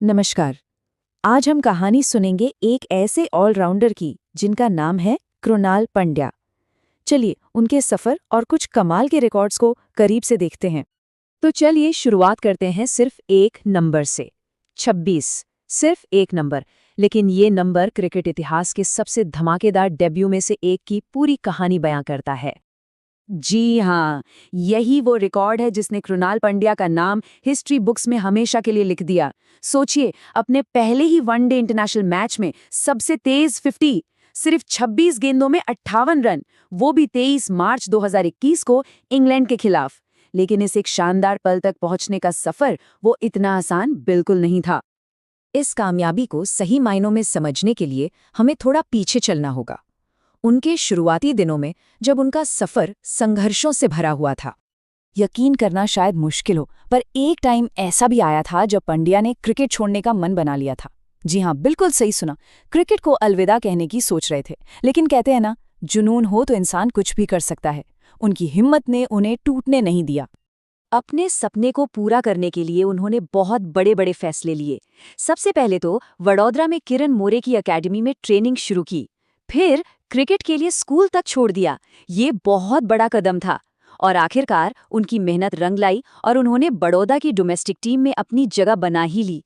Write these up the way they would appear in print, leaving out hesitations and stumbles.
नमस्कार। आज हम कहानी सुनेंगे एक ऐसे ऑलराउंडर की जिनका नाम है कृणाल पंड्या। चलिए उनके सफर और कुछ कमाल के रिकॉर्ड्स को करीब से देखते हैं। तो चलिए शुरुआत करते हैं सिर्फ एक नंबर से। 26, सिर्फ एक नंबर, लेकिन ये नंबर क्रिकेट इतिहास के सबसे धमाकेदार डेब्यू में से एक की पूरी कहानी बयां करता है। जी हाँ, यही वो रिकॉर्ड है जिसने कृणाल पंड्या का नाम हिस्ट्री बुक्स में हमेशा के लिए लिख दिया। सोचिए, अपने पहले ही वनडे इंटरनेशनल मैच में सबसे तेज 50, सिर्फ 26 गेंदों में 58 रन, वो भी 23 मार्च 2021 को इंग्लैंड के खिलाफ। लेकिन इस एक शानदार पल तक पहुंचने का सफर वो इतना आसान बिल्कुल नहीं था। इस कामयाबी को सही मायनों में समझने के लिए हमें थोड़ा पीछे चलना होगा, उनके शुरुआती दिनों में, जब उनका सफर संघर्षों से भरा हुआ था। यकीन करना शायद मुश्किल हो, पर एक टाइम ऐसा भी आया था जब पंड्या ने क्रिकेट छोड़ने का मन बना लिया था। जी हाँ, बिल्कुल सही सुना, क्रिकेट को अलविदा कहने की सोच रहे थे। लेकिन कहते हैं ना, जुनून हो तो इंसान कुछ भी कर सकता है। उनकी हिम्मत ने उन्हें टूटने नहीं दिया। अपने सपने को पूरा करने के लिए उन्होंने बहुत बड़े बड़े फैसले लिए। सबसे पहले तो वडोदरा में किरण मोरे की एकेडमी में ट्रेनिंग शुरू की। फिर क्रिकेट के लिए स्कूल तक छोड़ दिया। ये बहुत बड़ा कदम था। और आखिरकार उनकी मेहनत रंग लाई और उन्होंने बड़ौदा की डोमेस्टिक टीम में अपनी जगह बना ही ली।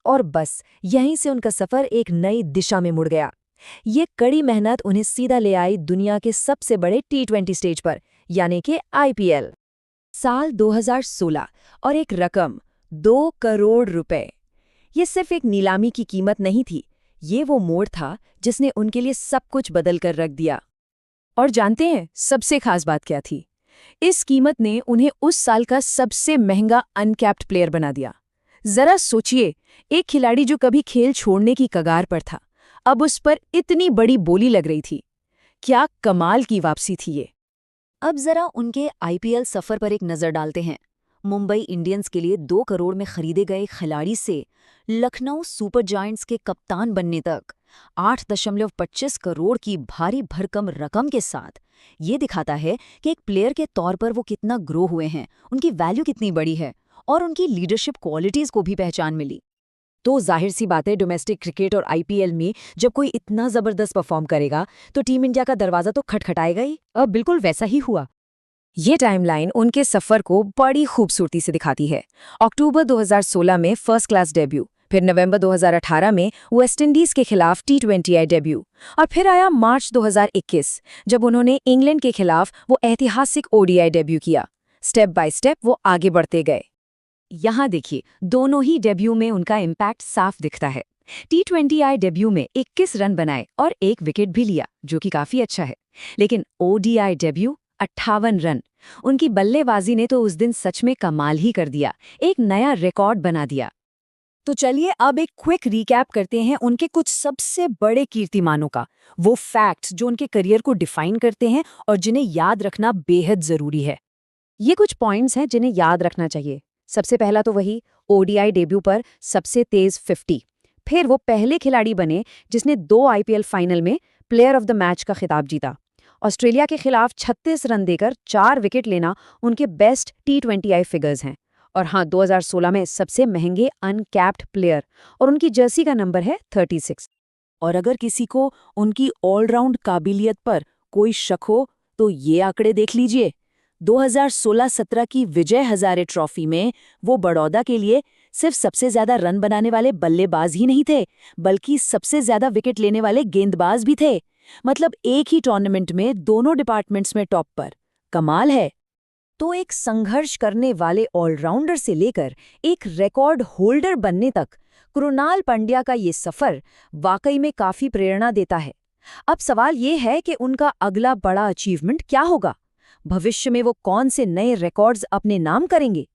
और बस यहीं से उनका सफर एक नई दिशा में मुड़ गया। ये कड़ी मेहनत उन्हें सीधा ले आई दुनिया के सबसे बड़े T20 स्टेज पर, यानी कि IPL। साल 2016 और एक रकम 2 करोड़ रुपए। ये सिर्फ एक नीलामी की कीमत नहीं थी, ये वो मोड़ था जिसने उनके लिए सब कुछ बदल कर रख दिया। और जानते हैं सबसे खास बात क्या थी? इस कीमत ने उन्हें उस साल का सबसे महंगा अनकैप्ड प्लेयर बना दिया। जरा सोचिए, एक खिलाड़ी जो कभी खेल छोड़ने की कगार पर था, अब उस पर इतनी बड़ी बोली लग रही थी। क्या कमाल की वापसी थी ये। अब जरा उनके IPL सफर पर एक नजर डालते हैं। मुंबई इंडियंस के लिए 2 करोड़ में खरीदे गए खिलाड़ी से लखनऊ सुपर जायंट्स के कप्तान बनने तक 8.25 करोड़ की भारी भरकम रकम के साथ, ये दिखाता है कि एक प्लेयर के तौर पर वो कितना ग्रो हुए हैं, उनकी वैल्यू कितनी बड़ी है और उनकी लीडरशिप क्वालिटीज को भी पहचान मिली। तो जाहिर सी बात है, डोमेस्टिक क्रिकेट और IPL में जब कोई इतना जबरदस्त परफॉर्म करेगा तो टीम इंडिया का दरवाजा तो खटखटाएगा ही। अब बिल्कुल वैसा ही हुआ। ये टाइमलाइन उनके सफर को बड़ी खूबसूरती से दिखाती है। अक्टूबर 2016 में फर्स्ट क्लास डेब्यू, फिर नवंबर 2018 में वेस्टइंडीज के खिलाफ T20I डेब्यू, और फिर आया मार्च 2021 जब उन्होंने इंग्लैंड के खिलाफ वो ऐतिहासिक ODI डेब्यू किया। स्टेप बाय स्टेप वो आगे बढ़ते गए। यहाँ देखिए, दोनों ही डेब्यू में उनका इम्पैक्ट साफ दिखता है। T20I डेब्यू में 21 रन बनाए और 1 विकेट भी लिया, जो कि काफी अच्छा है। लेकिन ODI डेब्यू 58 रन। उनकी बल्लेबाजी ने तो उस दिन सच में कमाल ही कर दिया, एक नया रिकॉर्ड बना दिया। तो चलिए अब एक क्विक रिकैप करते हैं उनके कुछ सबसे बड़े कीर्तिमानों का, वो फैक्ट्स जो उनके करियर को डिफाइन करते हैं और जिन्हें याद रखना बेहद जरूरी है। ये कुछ पॉइंट्स हैं जिन्हें याद रखना चाहिए। सबसे पहला तो वही ODI डेब्यू पर सबसे तेज 50। फिर वो पहले खिलाड़ी बने जिसने 2 IPL फाइनल में प्लेयर ऑफ द मैच का खिताब जीता। ऑस्ट्रेलिया के खिलाफ 36 रन देकर 4 विकेट लेना उनके बेस्ट T20I फिगर्स हैं। और हाँ, 2016 में सबसे महंगे अनकैप्ड प्लेयर, और उनकी जर्सी का नंबर है 36। और अगर किसी को उनकी ऑलराउंड काबिलियत पर कोई शक हो तो ये आंकड़े देख लीजिए। 2016-17 की विजय हजारे ट्रॉफी में वो बड़ौदा के लिए सिर्फ सबसे ज्यादा रन बनाने वाले बल्लेबाज ही नहीं थे, बल्कि सबसे ज्यादा विकेट लेने वाले गेंदबाज भी थे। मतलब एक ही टूर्नामेंट में दोनों डिपार्टमेंट्स में टॉप पर। कमाल है। तो एक संघर्ष करने वाले ऑलराउंडर से लेकर एक रिकॉर्ड होल्डर बनने तक कृणाल पंड्या का ये सफर वाकई में काफी प्रेरणा देता है। अब सवाल ये है कि उनका अगला बड़ा अचीवमेंट क्या होगा? भविष्य में वो कौन से नए रिकॉर्ड्स अपने नाम करेंगे?